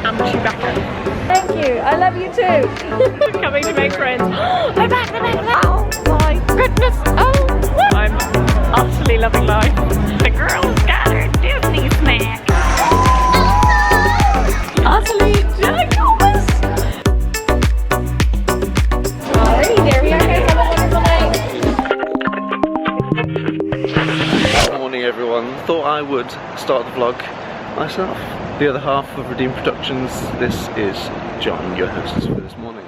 am Chewbacca. Thank you, I love you too. Coming to make friends. They're back, they're back, they're back. Oh my goodness, oh. I'm utterly loving life. The girls got her Disney snack. Utterly ginormous. Alrighty, there we are, guys. Have a wonderful night. Good morning, everyone. Thought I would start the vlog myself. The other half of Redeem Productions. This is John, your hostess for this morning.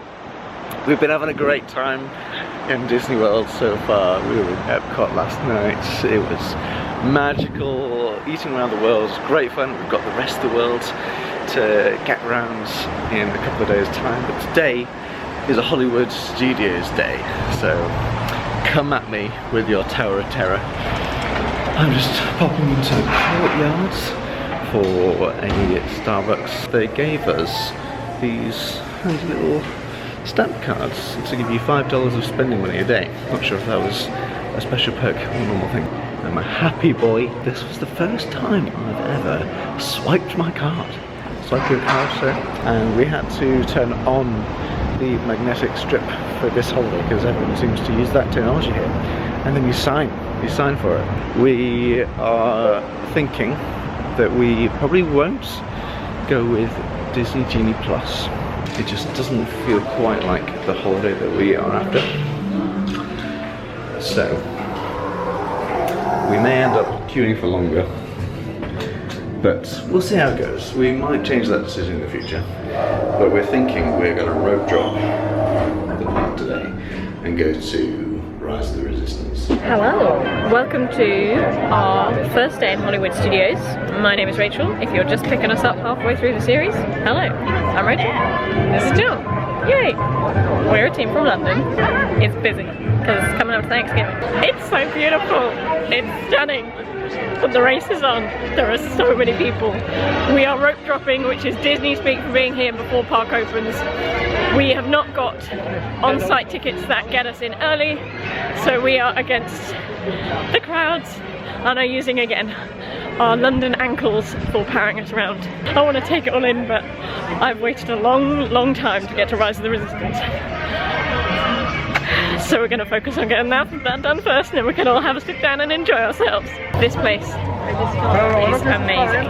We've been having a great time in Disney World so far. We were in Epcot last night. It was magical. Eating around the world was great fun. We've got the rest of the world to get around in a couple of days' time. But today is a Hollywood Studios day. So come at me with your Tower of Terror. I'm just popping into the courtyards for a Starbucks. They gave us these handy little stamp cards to give you $5 of spending money a day. Not sure if that was a special perk or a normal thing. I'm a happy boy. This was the first time I've ever swiped my card. Swiped your card, sir. And we had to turn on the magnetic strip for this holiday because everyone seems to use that technology here. And then you sign for it. We are thinking that we probably won't go with Disney Genie Plus. It just doesn't feel quite like the holiday that we are after. So we may end up queuing for longer, but we'll see how it goes. We might change that decision in the future, but we're thinking we're going to rope drop the park today and go to Rise of the Resistance. Hello, welcome to our first day in Hollywood Studios. My name is Rachel. If you're just picking us up halfway through the series, hello, I'm Rachel. This is Jill. Yay! We're a team from London. It's busy because it's coming up to Thanksgiving. It's so beautiful. It's stunning. But the race is on. There are so many people. We are rope dropping, which is Disney speak for being here before park opens. We have not got on-site tickets that get us in early, so we are against the crowds and are using again our London ankles for powering us around. I want to take it all in, but I've waited a long time to get to Rise of the Resistance. So we're going to focus on getting that done first, and then we can all have a sit down and enjoy ourselves. This place is amazing.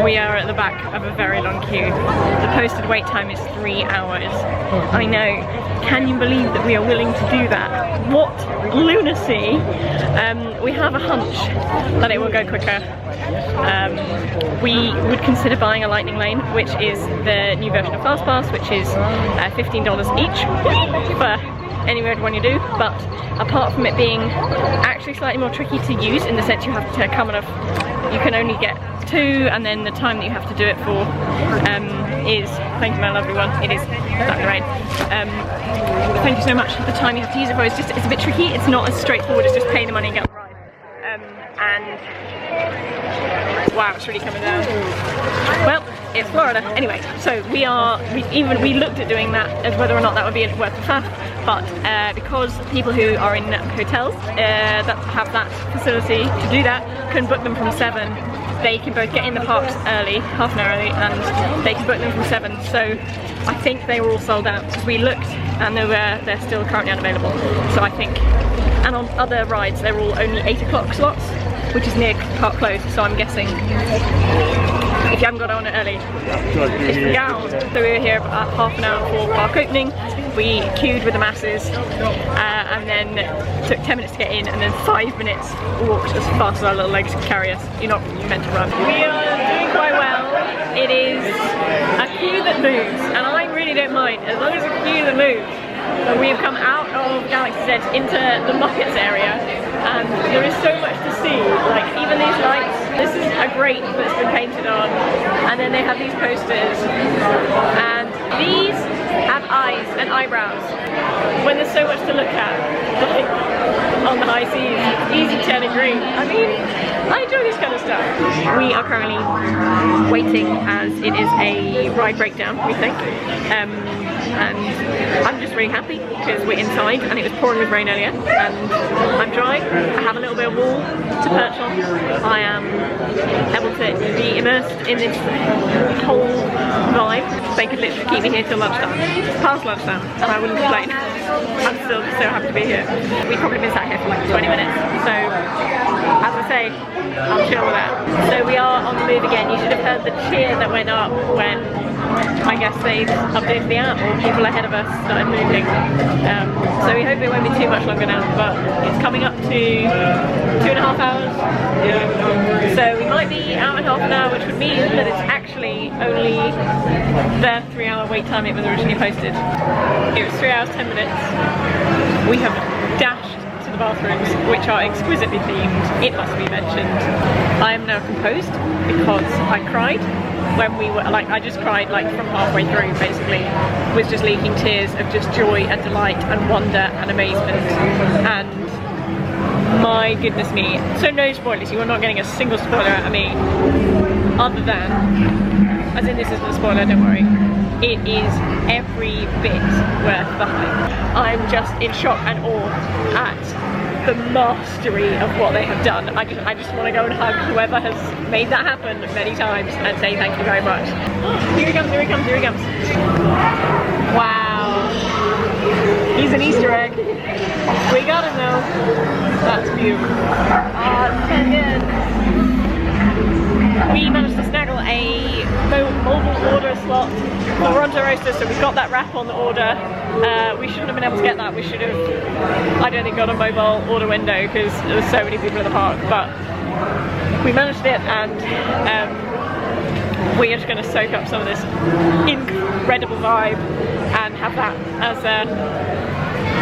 We are at the back of a very long queue. The posted wait time is 3 hours. I know. Can you believe that we are willing to do that? What lunacy! We have a hunch that it will go quicker. We would consider buying a lightning lane, which is the new version of FastPass, which is $15 each for any road one you do, but apart from it being actually slightly more tricky to use in the sense you have to come enough, you can only get 2, and then the time that you have to do it for is, thank you my lovely one, it is starting to rain. Thank you so much. The time you have to use it for is just, it's a bit tricky, it's not as straightforward as just paying the money and get on the ride. And wow, it's really coming down. Well, it's Florida. Anyway, so we looked at doing that as whether or not that would be worth the faff, but because people who are in hotels that have that facility to do that can book them from 7, they can both get in the parks early, half an hour early, and they can book them from 7. So I think they were all sold out because we looked and they're still currently unavailable. So I think, and on other rides they're all only 8 o'clock slots, which is near park close, so I'm guessing if you haven't got on it early, it's down. So we were here about half an hour before park opening. We queued with the masses and then took 10 minutes to get in, and then 5 minutes walked as fast as our little legs could carry us. You're not meant to run. We are doing quite well. It is a queue that moves, and I really don't mind as long as it's a queue that moves. So we have come out of Galaxy's Edge into the Muppets area, and there is so much to see. Like even these lights, this is a grate that's been painted on, and then they have these posters, and these have eyes and eyebrows. When there's so much to look at, like on the high seas, it's easy turning green. I mean, I enjoy this kind of stuff. We are currently waiting as it is a ride breakdown, we think. And I'm just really happy because we're inside and it was pouring with rain earlier and I'm dry. I have a little bit of wool to perch on. I am able to be immersed in this whole vibe. They could literally keep me here till lunchtime, past lunchtime, and I wouldn't complain. I'm still so happy to be here. We've probably been sat here for like 20 minutes, so as I say, I'm chill with that. So we are on the move again. You should have heard the cheer that went up when I guess they updated the app or people ahead of us started moving. So we hope it won't be too much longer now, but it's coming up to 2.5 hours. So we might be out in half an hour, which would mean that it's actually only the 3-hour wait time it was originally posted. It was 3 hours 10 minutes. We have dashed to the bathrooms, which are exquisitely themed, it must be mentioned. I am now composed because I cried when we were, like, I just cried like from halfway through basically, was just leaking tears of just joy and delight and wonder and amazement, and my goodness me. So no spoilers, you are not getting a single spoiler out of me, other than, as in this isn't a spoiler, don't worry, it is every bit worth the hype. I'm just in shock and awe at the mastery of what they have done. I just want to go and hug whoever has made that happen many times and say thank you very much. Here he comes, here he comes, here he comes. Wow. He's an Easter egg. We got him though. That's beautiful. Oh, so good. We managed to snaggle a mobile order slot for Ronto Roasters, so we got that wrap on the order. We shouldn't have been able to get that. We should have, I don't think, got a mobile order window because there's so many people in the park, but we managed it, and we're just going to soak up some of this incredible vibe and have that as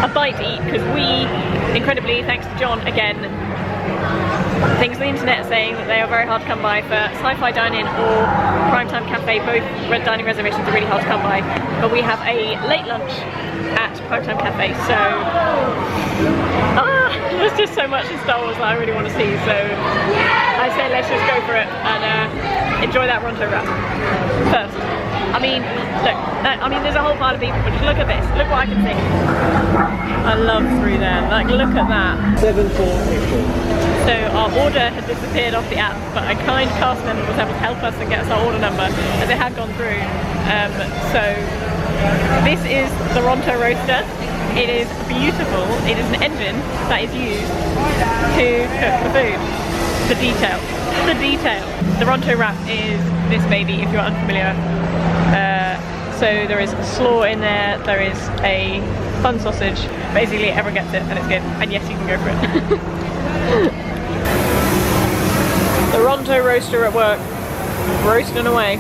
a bite to eat, because we, incredibly, thanks to John again, things on the internet saying that they are very hard to come by for Sci-Fi Dine-In or Primetime Cafe. Both red dining reservations are really hard to come by, but we have a late lunch at Primetime Cafe, so there's just so much in Star Wars that I really want to see, so I say let's just go for it and enjoy that Ronto Wrap first. I mean, look, I mean there's a whole pile of people, but just look at this, look what I can see. I love through there, like look at that. 748. So our order had disappeared off the app, but a kind cast member was able to help us and get us our order number as it had gone through. So this is the Ronto Roaster. It is beautiful. It is an engine that is used to cook the food. The detail. The detail. The Ronto Wrap is this baby, if you're unfamiliar. So there is slaw in there, there is a fun sausage. Basically everyone gets it and it's good. And yes, you can go for it. The Ronto Roaster at work, roasting away.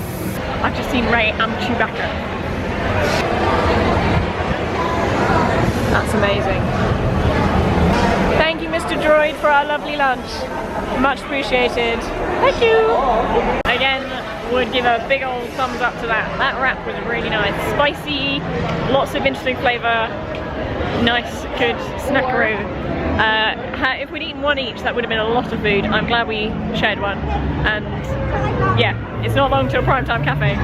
I've just seen Ray and Chewbacca. That's amazing. Thank you, Mr. Droid, for our lovely lunch. Much appreciated. Thank you. Again, would give a big old thumbs up to that. That wrap was really nice. Spicy, lots of interesting flavour, nice, good snackaroo. If we'd eaten one each, that would have been a lot of food. I'm glad we shared one. And yeah, it's not long till Primetime Cafe,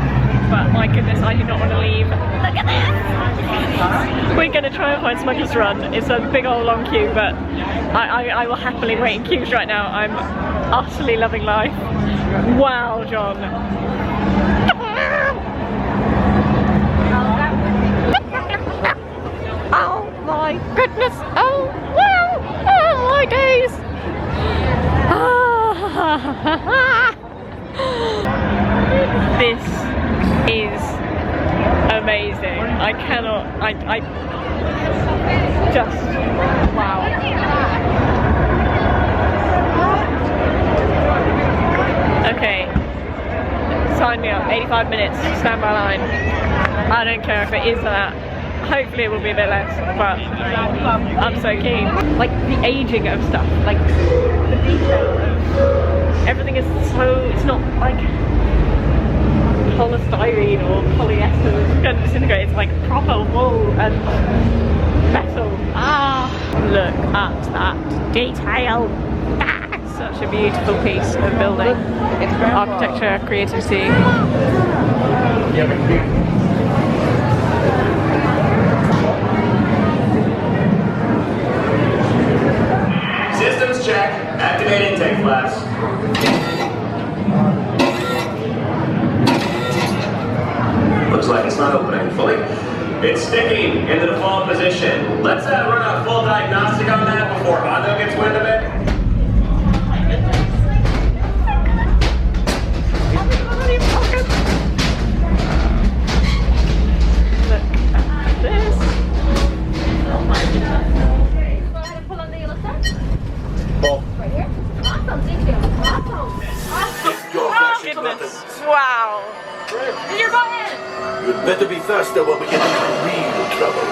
but my goodness, I do not want to leave. Look at this! We're going to try and find Smuggler's Run. It's a big old long queue, but I will happily wait in queues right now. I'm utterly loving life. Wow, John. Oh my goodness, oh wow, oh my days. This is amazing. I cannot, I just, wow. Okay, sign me up, 85 minutes, stand by line. I don't care if it is that. Hopefully it will be a bit less, but I'm so keen. Like the aging of stuff, like the detail of everything is so, it's not like polystyrene or polyester that's going to disintegrate, it's like proper wool and metal. Ah, look at that detail. That's Such a beautiful piece of building. Architecture, creativity. Systems check. Activate intake flaps. Looks like it's not opening fully. It's sticking in the default position. Let's run a full diagnostic on that before Ronto gets wind of it. Look at this. Oh my goodness. Go ahead and pull on the yellow stuff. Ball. Right here. Awesome, thank you. Awesome. Your flashing Goodness. button. Wow. You're going in. You'd better be faster when we get into real trouble.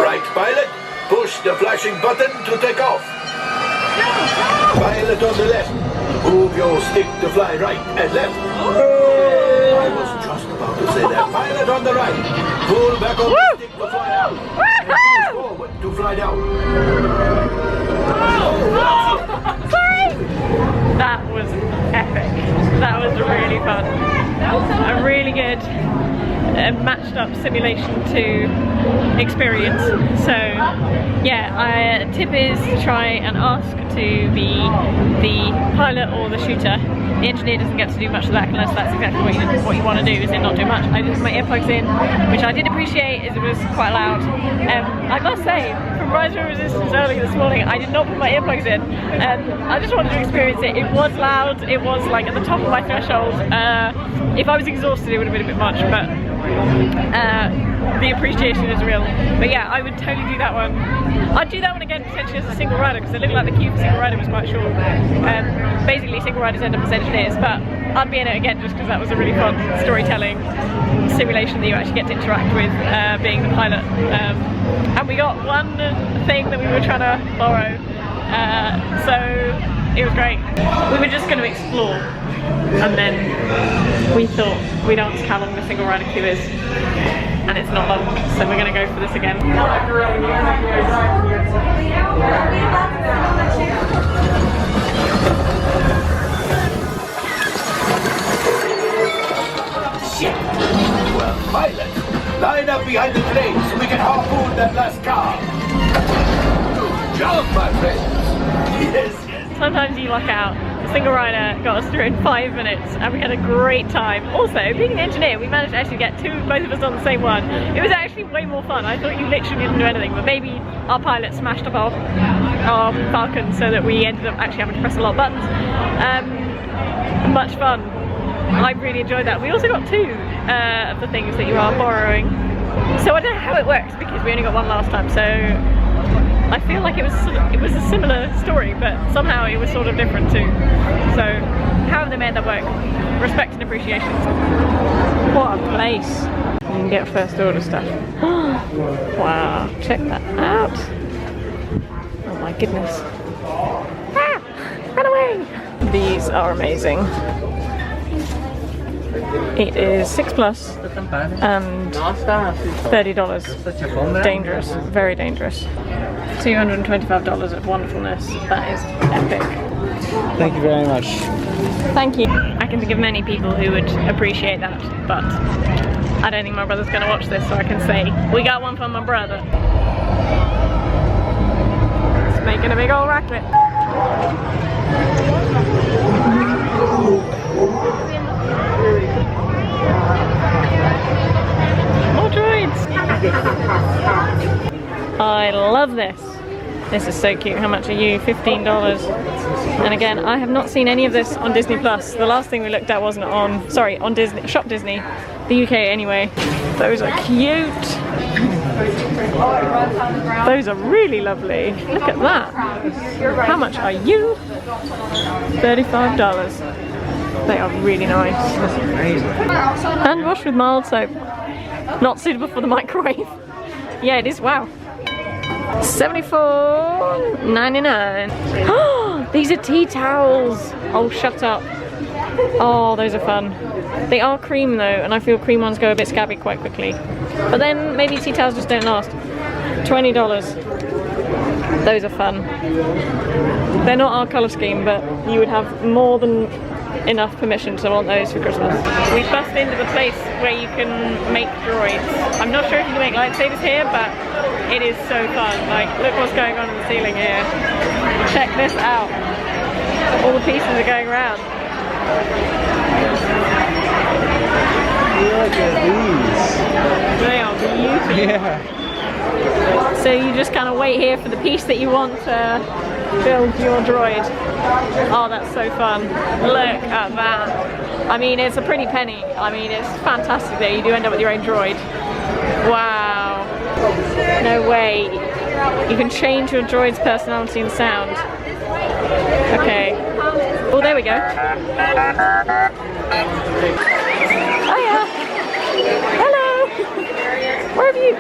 Right, pilot? Push the flashing button to take off. Pilot on the left. Move your stick to fly right and left. I was just about to say that. Pilot on the right. Pull back on the stick to fly out. And push forward to fly down. Sorry! That was epic. That was really fun. A really good matched up simulation to experience. So yeah, tip is to try and ask to be the pilot or the shooter. The engineer doesn't get to do much of that unless that's exactly what you want to do, is it not do much. I just put my earplugs in, which I did appreciate as it was quite loud. I must say, from Rise of Resistance earlier this morning, I did not put my earplugs in. I just wanted to experience it. It was loud, it was like at the top of my threshold. If I was exhausted it would have been a bit much, but the appreciation is real. But yeah, I would totally do that one. I'd do that one again potentially as a single rider, because it looked like the queue for single rider was quite short. Basically single riders end up as engineers, but I'd be in it again just because that was a really fun storytelling simulation that you actually get to interact with being the pilot. And we got one thing that we were trying to borrow, so it was great. We were just going to explore, and then we thought we'd ask how long the single rider queue is, and it's not long, so we're going to go for this again. Well, pilot, line up behind the train so we can harpoon that last car. Good job, my friends. Yes. Sometimes you luck out. The single rider got us through in 5 minutes and we had a great time. Also, being an engineer, we managed to actually get both of us on the same one. It was actually way more fun. I thought you literally didn't do anything, but maybe our pilot smashed up our Falcon so that we ended up actually having to press a lot of buttons. Much fun. I really enjoyed that. We also got 2 of the things that you are borrowing. So I don't know how it works because we only got one last time, so I feel like it was a similar story, but somehow it was sort of different too. So however they made that work, respect and appreciation. What a place. You can get first order stuff. Wow, check that out. Oh my goodness. Ah, run away. These are amazing. It is 6+ and $30. Dangerous, very dangerous. $225 of wonderfulness. That is epic. Thank you very much. Thank you. I can think of many people who would appreciate that, but I don't think my brother's going to watch this, so I can say, we got one from my brother. It's making a big old racket. More droids! I love this. This is so cute. How much are you? $15. And again, I have not seen any of this on Disney Plus. The last thing we looked at wasn't on, sorry, on Disney, Shop Disney, the UK anyway. Those are cute. Those are really lovely. Look at that. How much are you? $35. They are really nice. That's amazing. Hand wash with mild soap. Not suitable for the microwave. Yeah, it is. Wow. $74.99. These are tea towels. Oh, shut up. Oh, those are fun. They are cream though, and I feel cream ones go a bit scabby quite quickly. But then maybe tea towels just don't last. $20. Those are fun. They're not our colour scheme, but you would have more than enough permission to want those for Christmas. We busted into the place where you can make droids. I'm not sure if you can make lightsabers here, but it is so fun. Like, look what's going on in the ceiling here. Check this out. All the pieces are going around. Look at these. They are beautiful. Yeah. So you just kind of wait here for the piece that you want to build your droid. Oh, that's so fun. Look at that. I mean, it's a pretty penny. I mean, it's fantastic that you do end up with your own droid. Wow. No way. You can change your droid's personality and sound. Okay. Oh, there we go. Hiya. Hello. Where have you?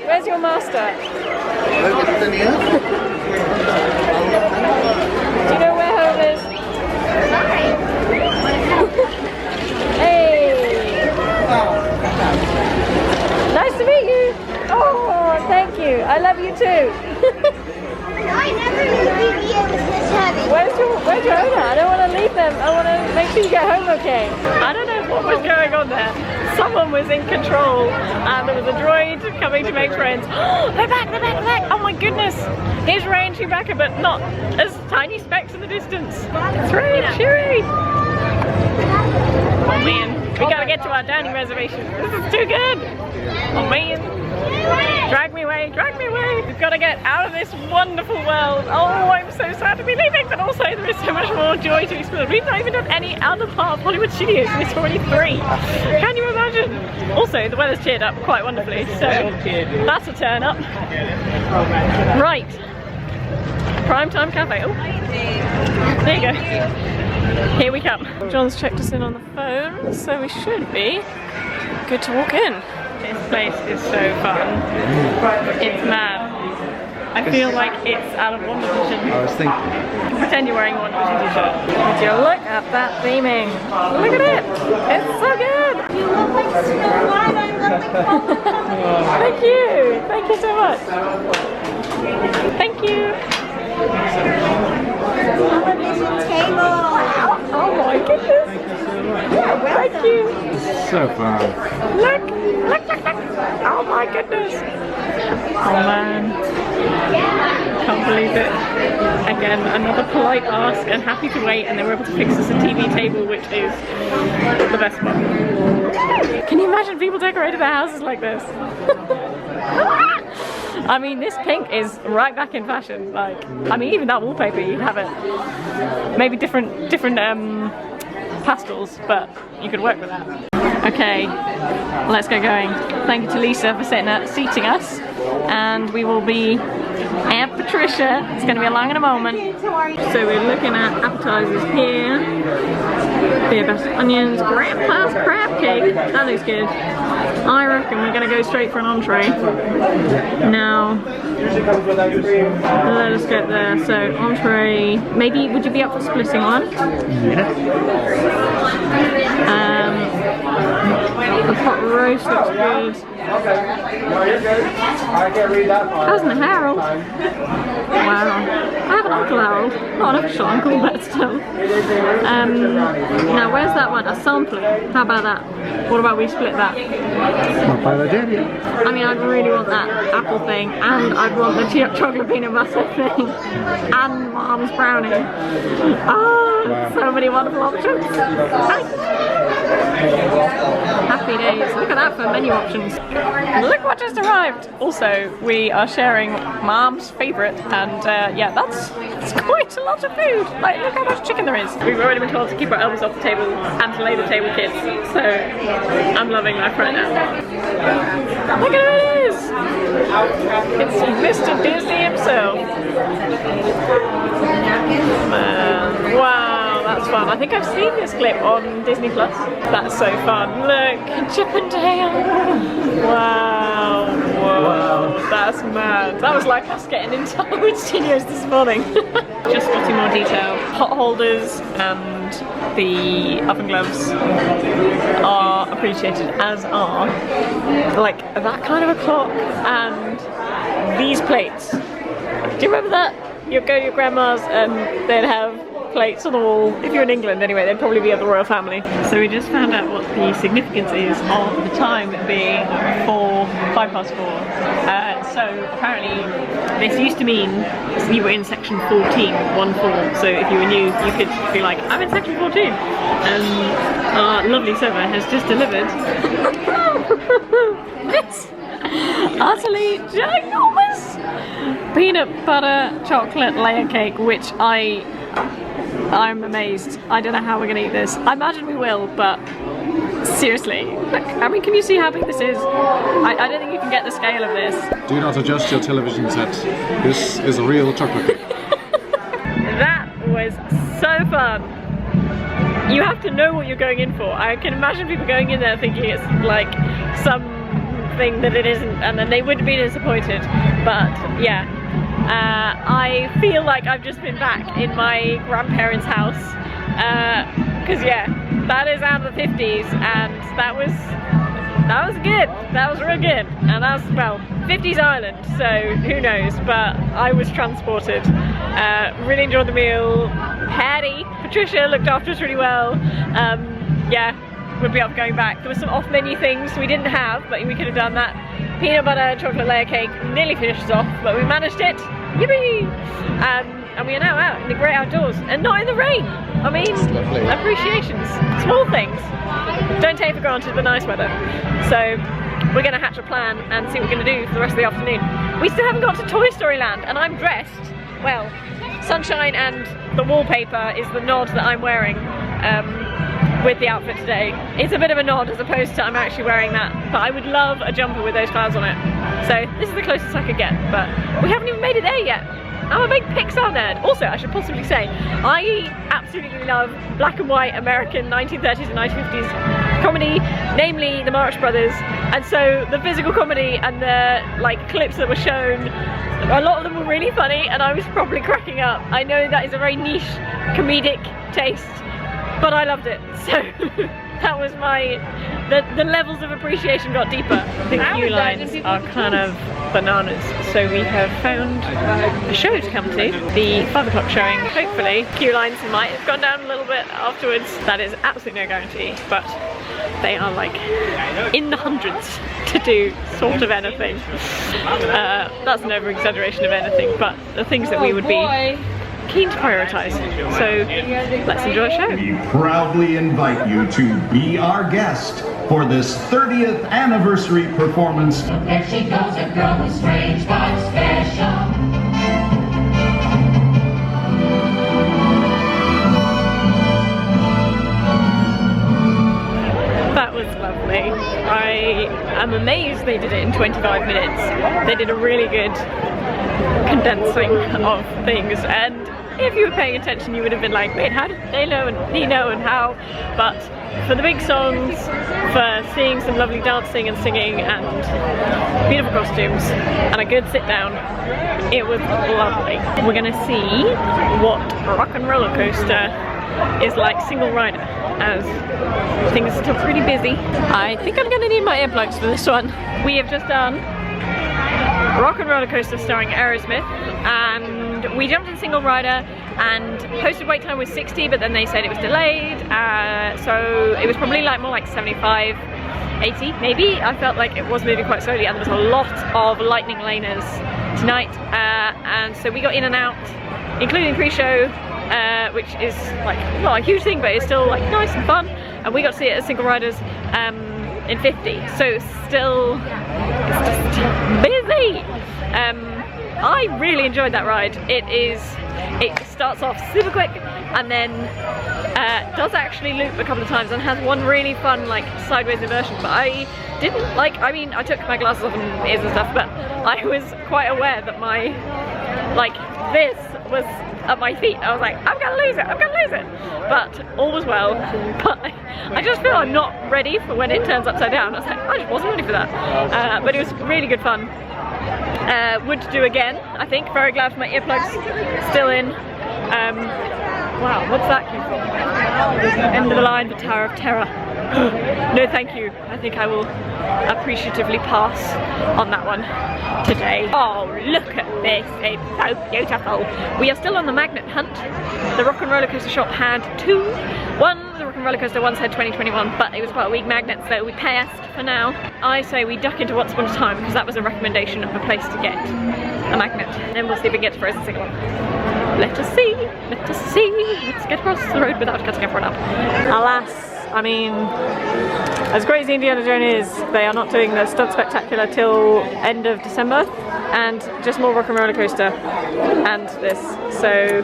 Where's your master? Do you know where home is? Hey! Nice to meet you! Oh, thank you. I love you too. I never knew we'd be able to have it. Where's your owner? I don't want to leave them. I want to make sure you get home okay. I don't know what was going on there. Someone was in control and there was a droid coming to make friends. They're back, they're back, they're back. Oh my goodness. Here's Ray and Chewbacca, but not as tiny specks in the distance. It's Ray and Chewie. Oh man, we gotta get to our dining reservation. This is too good. Oh man. Drag me away, drag me away. We've got to get out of this wonderful world. Oh, I'm so sad to be leaving, but also there is so much more joy to explore. We've not even done any other part of Hollywood Studios, and it's already 3. Can you imagine? Also, the weather's cheered up quite wonderfully, so that's a turn up. Right. Primetime Cafe. Oh, there you go. Here we come. John's checked us in on the phone, so we should be good to walk in. This place is so fun. It's mad. I feel like it's out of Wonder Vision. I was thinking. Pretend you're wearing a Wonder Vision t-shirt. Would you look at that theming? Look at it! It's so good! You look like Snow White. I look like Thank you! Thank you so much! Thank you! television table. Oh my goodness! Thank you! So fun. Look! Look, look, look! Oh my goodness! Oh man. Can't believe it. Again, another polite ask and happy to wait, and they were able to fix us a TV table, which is the best one. Can you imagine people decorated their houses like this? I mean, this pink is right back in fashion. Like, I mean, even that wallpaper, you'd have it. Maybe different pastels, but you could work with that. Okay, let's get going. Thank you to Lisa for seating us, and we will be at Patricia. It's going to be along in a moment. So we're looking at appetizers here. Beer best onions, grandpa's crab cake. That looks good. I reckon we're going to go straight for an entree. Now, let us get there. So entree. Maybe would you be up for splitting one? Yeah. The pot roast looks good. Cousin Harold. Wow. I have an Uncle Harold. Not an official uncle, but still. Now, where's that one? A sampler. How about that? What about we split that? Not bad idea. I mean, I'd really want that apple thing, and I'd want the chocolate peanut butter thing, and Mom's brownie. Oh, wow. So many wonderful options. Happy days. Look at that for menu options. Look what just arrived. Also, we are sharing Mom's favourite, and yeah, that's quite a lot of food. Like, look how much chicken there is. We've already been told to keep our elbows off the table and to lay the table kids, so I'm loving life right now. Look at who it is! It's Mr. Disney himself. Man, wow, that's fun. I think I've seen this clip on Disney Plus. That's so fun. Look, Chip and Dale. Wow, whoa, that's mad. That was like us getting into Hollywood Studios this morning. Just spotting more detail. Pot holders and the oven gloves are appreciated, as are like that kind of a clock and these plates. Do you remember that? You'd go to your grandma's and they'd have plates on the wall. If you're in England anyway, they'd probably be of the royal family. So we just found out what the significance is of the time being 5 past 4. So apparently this used to mean you were in section 14, 1-4. So if you were new, you could be like, I'm in section 14. Our lovely server has just delivered this utterly ginormous peanut butter chocolate layer cake, which I'm amazed. I don't know how we're gonna eat this. I imagine we will, but seriously, like, I mean, can you see how big this is? I don't think you can get the scale of this. Do not adjust your television set. This is a real chocolate cake. That was so fun. You have to know what you're going in for. I can imagine people going in there thinking it's like something that it isn't, and then they would be disappointed. But yeah, I feel like I've just been back in my grandparents' house, because yeah, that is out of the 50s, and that was good. That was real good, and that was, well, 50s Ireland, so who knows, but I was transported. Really enjoyed the meal. Patty, Patricia looked after us really well. Yeah, we'll be up going back. There were some off-menu things we didn't have, but we could have done that. Peanut butter chocolate layer cake nearly finished us off, but we managed it. Yippee! And we are now out in the great outdoors and not in the rain. I mean, appreciations, small things. Don't take for granted the nice weather. So we're going to hatch a plan and see what we're going to do for the rest of the afternoon. We still haven't got to Toy Story Land, and I'm dressed, well, sunshine and the wallpaper is the nod that I'm wearing with the outfit today. It's a bit of a nod as opposed to I'm actually wearing that, but I would love a jumper with those clouds on it. So this is the closest I could get, but we haven't even made it there yet. I'm a big Pixar nerd. Also, I should possibly say, I absolutely love black and white American 1930s and 1950s comedy, namely the Marx Brothers, and so the physical comedy and the like clips that were shown, a lot of them were really funny and I was probably cracking up. I know that is a very niche comedic taste, but I loved it, so that was the levels of appreciation got deeper. The queue lines are kind of bananas, so we have found a show to come to, the 5 o'clock showing. Hopefully queue lines might have gone down a little bit afterwards. That is absolutely no guarantee, but they are like in the hundreds to do sort of anything. That's an over-exaggeration of anything, but the things that we would be keen to prioritise. So let's enjoy the show. We proudly invite you to be our guest for this 30th anniversary performance. There she goes, a girl who's strange but special. That was lovely. I am amazed they did it in 25 minutes. They did a really good condensing of things, and if you were paying attention you would have been like, wait, how did they know and he know and how? But for the big songs, for seeing some lovely dancing and singing and beautiful costumes and a good sit down, it was lovely. We're gonna see what Rock and Rollercoaster is like single rider, as things are still pretty busy. I think I'm gonna need my earplugs for this one. We have just done Rock and Rollercoaster starring Aerosmith, and we jumped in single rider and posted wait time was 60, but then they said it was delayed, so it was probably like more like 75, 80 maybe. I felt like it was moving quite slowly, and there was a lot of lightning laners tonight, and so we got in and out, including pre-show, which is like not a huge thing, but it's still like nice and fun, and we got to see it as single riders in 50, so still it's just busy. I really enjoyed that ride. It starts off super quick and then does actually loop a couple of times and has one really fun like sideways inversion, but I didn't like, I mean I took my glasses off and ears and stuff, but I was quite aware that my like this was at my feet. I was like, I'm gonna lose it, I'm gonna lose it, but all was well. But I just feel I'm not ready for when it turns upside down. I was like, I just wasn't ready for that, but it was really good fun. Would do again, I think. Very glad for my earplugs still in. Wow, what's that came from? End of the line, the Tower of Terror. No thank you. I think I will appreciatively pass on that one today. Oh, look at this, it's so beautiful. We are still on the magnet hunt. The Rock and Roller Coaster shop had two. The Rock and Roller Coaster one said 2021, but it was quite a weak magnet, so we passed for now. I say we duck into Once Upon a Time because that was a recommendation of a place to get a magnet. Then we'll see if we get to Frozen Sing-Along. Let us see, let us see. Let's get across the road without cutting everyone up. Alas, I mean, as great as Indiana Jones is, they are not doing the Stunt Spectacular till end of December, and just more Rock and Roller Coaster and this. So,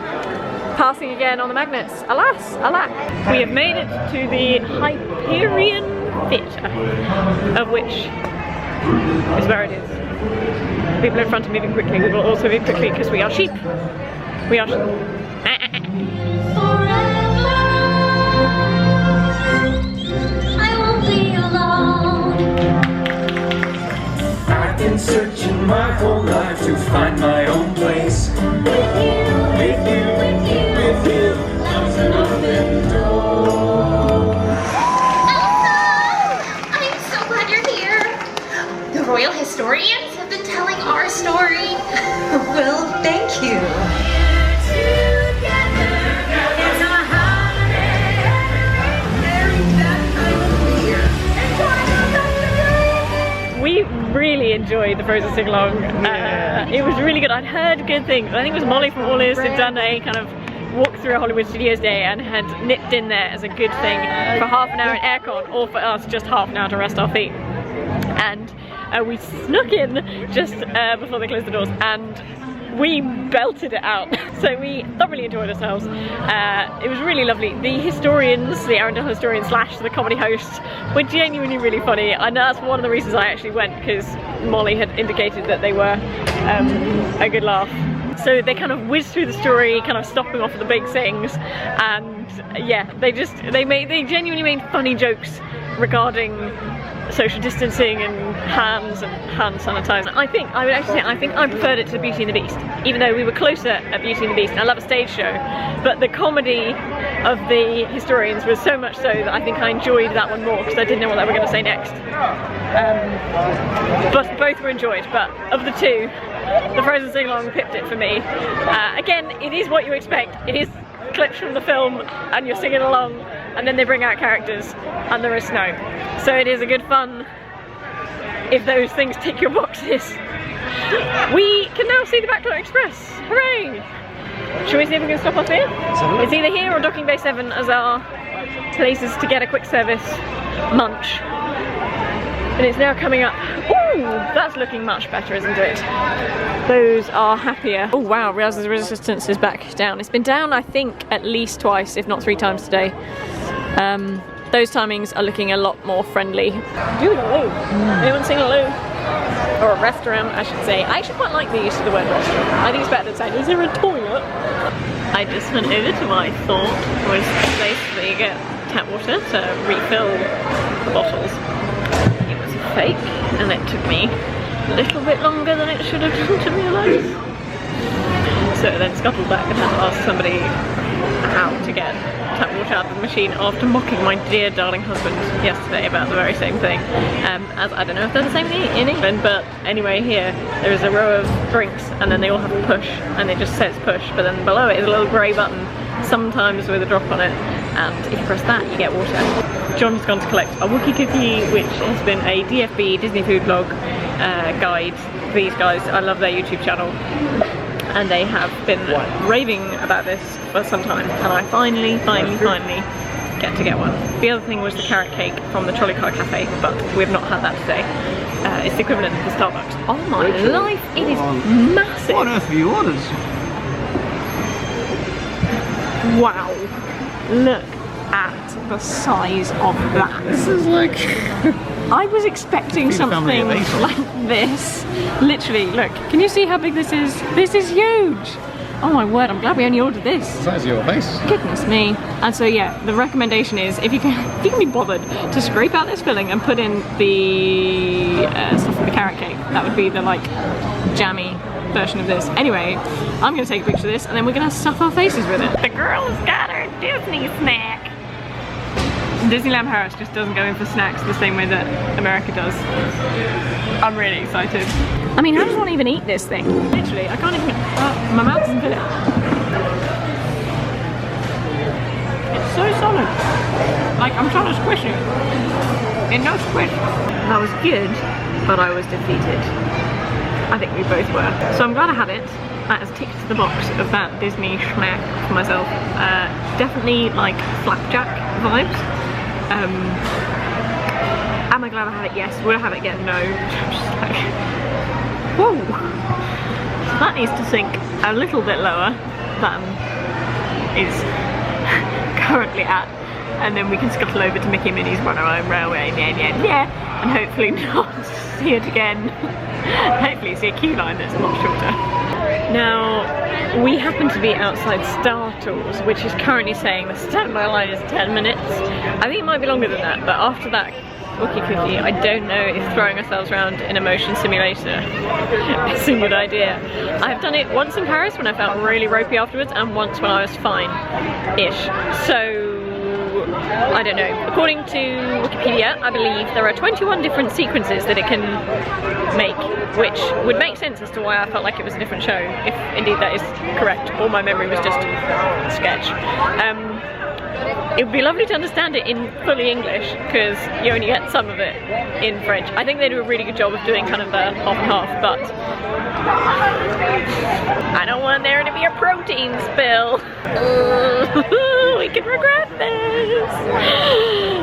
passing again on the magnets. Alas, alack. We have made it to the Hyperion Theatre, of which is where it is. People in front are moving quickly. We will also move quickly because we are sheep. We are I've been searching my whole life to find my own place. With you, there's an open door. I'm so glad you're here. The royal historians have been telling our story. Well, thank you. We really enjoyed the Frozen Sing-Along. It was really good. I'd heard good things. I think it was Molly from All Ears had done a kind of walk through a Hollywood Studios day and had nipped in there as a good thing for half an hour in aircon, or for us just half an hour to rest our feet. And we snuck in just before they closed the doors, and we belted it out. So we thoroughly enjoyed ourselves. It was really lovely. The historians, the Arundel historians slash the comedy hosts, were genuinely really funny, and that's one of the reasons I actually went, because Molly had indicated that they were a good laugh. So they kind of whizzed through the story, kind of stopping off at the big things, and yeah, they genuinely made funny jokes regarding social distancing and hands and hand sanitizer. I would actually say I think I preferred it to Beauty and the Beast, even though we were closer at Beauty and the Beast. I love a stage show, but the comedy of the historians was so much so that I think I enjoyed that one more because I didn't know what they were going to say next. But both were enjoyed, but of the two, the Frozen Sing-Along pipped it for me. Again, it is what you expect. It is clips from the film and you're singing along, and then they bring out characters and there is snow. So it is a good fun if those things tick your boxes. We can now see the Backlot Express. Hooray! Shall we see if we can stop off here? It's either here or Docking Bay 7 as our places to get a quick service munch. And it's now coming up. Ooh, that's looking much better, isn't it? Those are happier. Oh wow, Rise of the Resistance is back down. It's been down, I think, at least twice, if not 3 times today. Those timings are looking a lot more friendly. Do the loo. Anyone seen a loo? Or a restaurant, I should say. I actually quite like the use of the word restaurant. I think it's better than saying, is there a toilet? I just went over to what I thought was the place where you get tap water to refill the bottles. It was fake, and it took me a little bit longer than it should have done to realise. So I then scuttled back and had to ask somebody how to get tap water out of the machine after mocking my dear darling husband yesterday about the very same thing. As I don't know if they're the same in England, but anyway, here there is a row of drinks and then they all have a push, and it just says push, but then below it is a little grey button, sometimes with a drop on it, and if you press that you get water. John's gone to collect a Wookie cookie, which has been a DFB Disney food blog guide. These guys, I love their YouTube channel, and they have been raving about this for some time, and I finally get to get one. The other thing was the carrot cake from the Trolley Car Cafe, but we've not had that today. It's the equivalent of the Starbucks. Oh my life, it is massive! What on earth have you ordered? Wow, look at the size of that. This is like... I was expecting something like this. Literally, look, can you see how big this is? This is huge! Oh my word, I'm glad we only ordered this. The size of your face. Goodness me. And so yeah, the recommendation is if you can be bothered to scrape out this filling and put in the stuff with the carrot cake, that would be the like jammy version of this. Anyway, I'm gonna take a picture of this and then we're gonna stuff our faces with it. The girl's got her Disney snack. Disneyland Paris just doesn't go in for snacks the same way that America does. I'm really excited. I mean, how does one even eat this thing? Literally, I can't even, my mouth doesn't fit it. It's so solid. Like, I'm trying to squish it. It no squish. That was good, but I was defeated. I think we both were. So I'm glad I had it. That has ticked the box of that Disney schmack for myself. Definitely like flapjack vibes. Am I glad I had it? Yes. Would I have it again? No. I'm just like, whoa. So that needs to sink a little bit lower than is currently at. And then we can scuttle over to Mickey Minnie's Runaway Railway, yeah, and hopefully not see it again. Hopefully see a queue line that's a lot shorter. Now, we happen to be outside Star Tours, which is currently saying the standby line is 10 minutes. I think it might be longer than that, but after that cookie, I don't know if throwing ourselves around in a motion simulator is a good idea. I've done it once in Paris when I felt really ropey afterwards, and once when I was fine-ish. So, I don't know. According to Wikipedia, I believe there are 21 different sequences that it can make, which would make sense as to why I felt like it was a different show, if indeed that is correct, or my memory was just a sketch. It would be lovely to understand it in fully English, because you only get some of it in French. I think they do a really good job of doing kind of the half and half, but I don't want there to be a protein spill. We can regret this.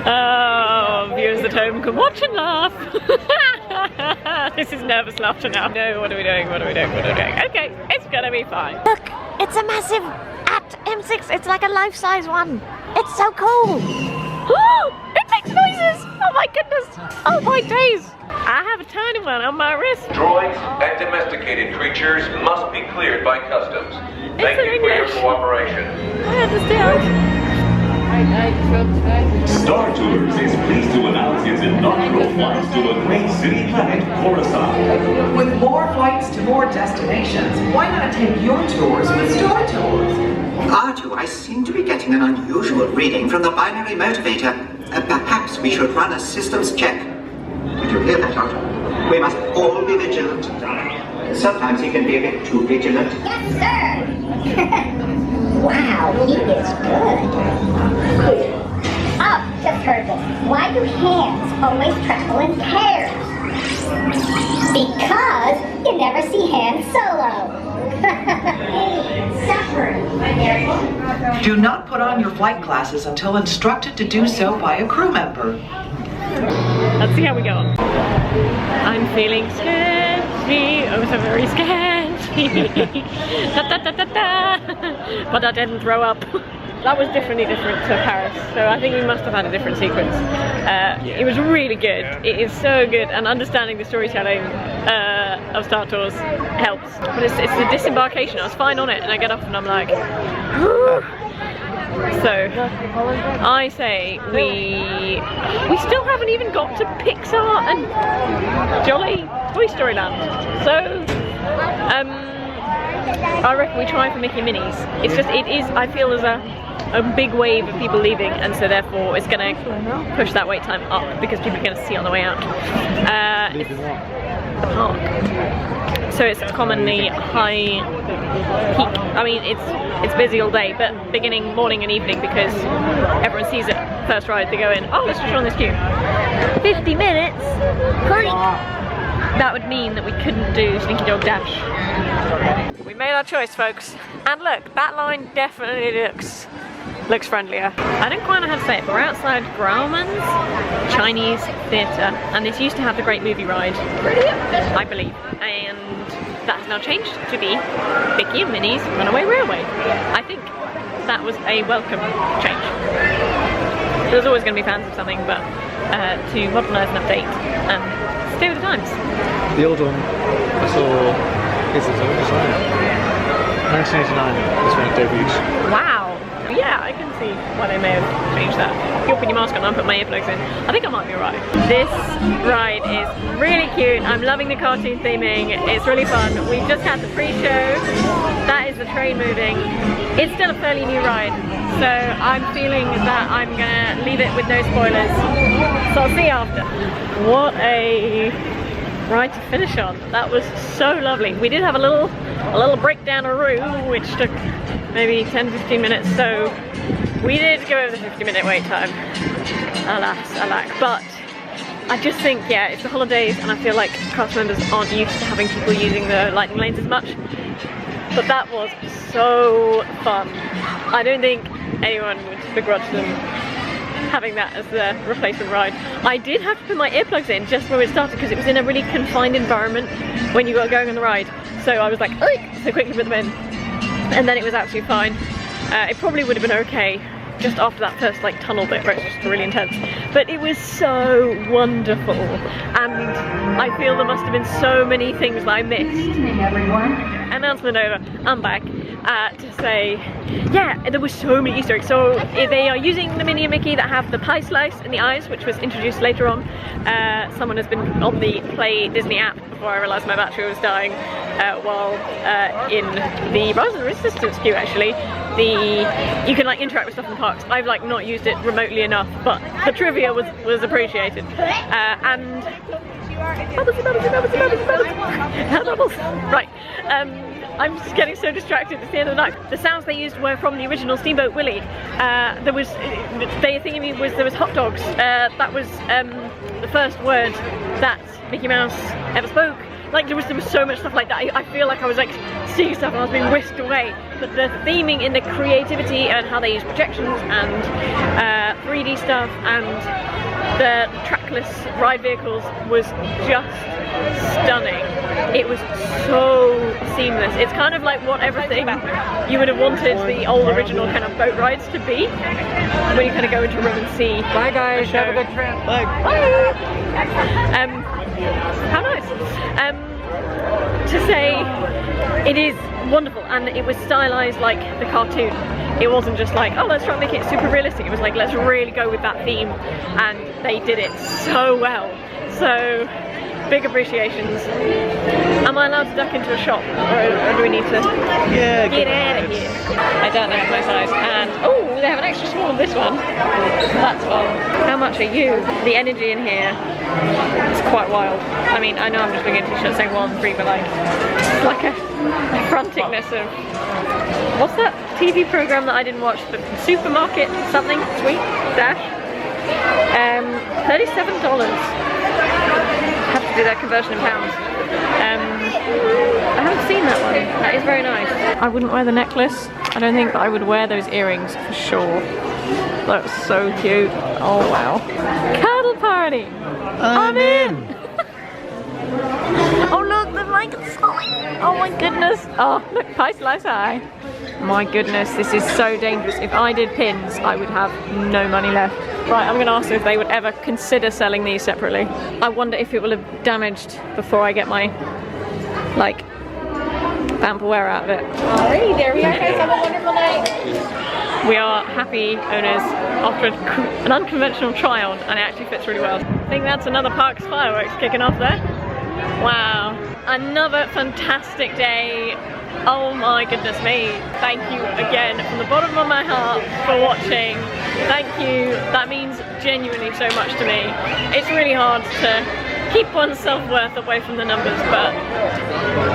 Oh, viewers at home can watch and laugh. This is nervous laughter now. No, what are we doing? What are we doing? What are we doing? Okay, it's gonna be fine. Look, it's a massive M6. It's like a life-size one. It's so cool. It makes noises. Oh my goodness. Oh my days. I have a tiny one on my wrist. Droids and domesticated creatures must be cleared by customs. Thank you for your cooperation. I understand. Star Tours is pleased to announce its inaugural flights to a great city planet, Coruscant. With more flights to more destinations, why not take your tours with Star Tours? Artu, I seem to be getting an unusual reading from the binary motivator. Perhaps we should run a systems check. Did you hear that, Artu? We must all be vigilant. Sometimes he can be a bit too vigilant. Yes, sir! Wow, he is good. Oh, just heard this. Why do hands always travel in pairs? Because you never see hands solo. Suffering. Do not put on your flight glasses until instructed to do so by a crew member. Let's see how we go on. I'm feeling sketchy. Oh, so very sketchy. Da, da, da, da, da. But I didn't throw up. That was definitely different to Paris, so I think we must have had a different sequence. It was really good. It is so good, and understanding the storytelling of Star Tours helps. But it's the disembarkation. I was fine on it, and I get up and I'm like, whew. So I say we still haven't even got to Pixar and Jolly Toy Story Land. So I reckon we try for Mickey Minnie's. It's just, it is, I feel there's a big wave of people leaving, and so therefore it's going to push that wait time up because people are going to see on the way out. The park. So it's commonly high peak. I mean, it's busy all day, but beginning morning and evening because everyone sees it first ride. They go in, oh, let's just run this queue. 50 minutes? Great. That would mean that we couldn't do Slinky Dog Dash. We made our choice, folks. And look, that line definitely looks friendlier. I don't quite know how to say it, but we're outside Grauman's Chinese Theatre, and this used to have the Great Movie Ride, I believe, and that has now changed to be Mickey and Minnie's Runaway Railway. I think that was a welcome change. There's always going to be fans of something, but to modernise and update and stay with the times. The old one I saw is 1989 is when it debuted. Wow. Yeah, I can see why they may have changed that. You put your mask on and put my earplugs in. I think I might be right. This ride is really cute. I'm loving the cartoon theming. It's really fun. We've just had the pre-show. That is the train moving. It's still a fairly new ride, so I'm feeling that I'm gonna leave it with no spoilers. So I'll see you after. What a ride to finish on. That was so lovely. We did have a little break down a room, which took maybe 10-15 minutes, so we did go over the 50-minute wait time. Alas, alack. But I just think, yeah, it's the holidays and I feel like cast members aren't used to having people using the lightning lanes as much. But that was so fun. I don't think anyone would begrudge them having that as the replacement ride. I did have to put my earplugs in just when it started because it was in a really confined environment when you got going on the ride. So I was like, so quickly put them in. And then it was absolutely fine. It probably would have been okay just after that first like tunnel bit where it's just really intense. But it was so wonderful. And I feel there must have been so many things that I missed. Good evening, everyone. Announcement over, I'm back. To say, yeah, there were so many Easter eggs. So they are using the Minnie and Mickey that have the pie slice in the eyes, which was introduced later on. Someone has been on the Play Disney app before I realised my battery was dying while in the Brothers and Resistance queue actually. You can like interact with stuff in the parks. I've like not used it remotely enough, but the trivia was appreciated. And bubbles. Right. I'm just getting so distracted. It's the end of the night. The sounds they used were from the original Steamboat Willie. There was hot dogs. That was the first word that Mickey Mouse ever spoke. Like there was so much stuff like that. I feel like I was like seeing stuff and I was being whisked away. But the theming in the creativity and how they use projections and 3D stuff and the trackless ride vehicles was just stunning. It was so seamless. It's kind of like what everything you would have wanted the old original kind of boat rides to be when you kind of go into a room and see. Bye guys, have a good trip. Bye. Bye. How nice. To say it is wonderful and it was stylized like the cartoon. It wasn't just like, oh, let's try and make it super realistic. It was like, let's really go with that theme, and they did it so well. So big appreciations. Am I allowed to duck into a shop, or do we need to get out of here? I don't know my size. And oh, they have an extra small in this one. That's fun. How much are you? The energy in here is quite wild. I mean, I know I'm just looking at t-shirts saying 1, 3, but like it's like a franticness of what's that TV program that I didn't watch? The Supermarket something sweet dash. $37. Have to do that conversion in pounds. I haven't seen that one. That is very nice. I wouldn't wear the necklace, I don't think, but I would wear those earrings for sure. That was so cute. Oh wow. Cuddle party! I'm in! Oh look, the blanket's solid! Oh my goodness! Oh look, pie slice eye. My goodness, this is so dangerous. If I did pins, I would have no money left. Right, I'm going to ask them if they would ever consider selling these separately. I wonder if it will have damaged before I get my, like, bumper wear out of it. Alrighty, there we are guys, have a wonderful night. We are happy owners after an unconventional try on, and it actually fits really well. I think that's another Parks fireworks kicking off there. Wow. Another fantastic day. Oh my goodness me. Thank you again from the bottom of my heart for watching. Thank you. That means genuinely so much to me. It's really hard to keep one's self-worth away from the numbers, but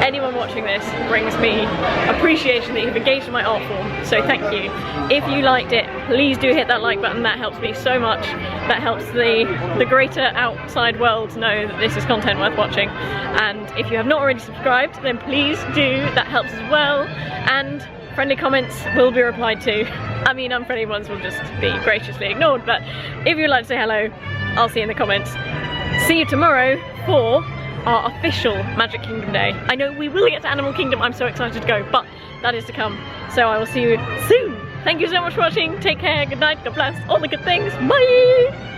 anyone watching this brings me appreciation that you've engaged in my art form, so thank you. If you liked it, please do hit that like button. That helps me so much. That helps the greater outside world know that this is content worth watching. And if you have not already subscribed, then please do. That helps as well. And friendly comments will be replied to. I mean, unfriendly ones will just be graciously ignored, but if you'd like to say hello, I'll see you in the comments. See you tomorrow for our official Magic Kingdom day. I know we will get to Animal Kingdom, I'm so excited to go, but that is to come. So I will see you soon. Thank you so much for watching, take care, good night, God bless, all the good things, bye!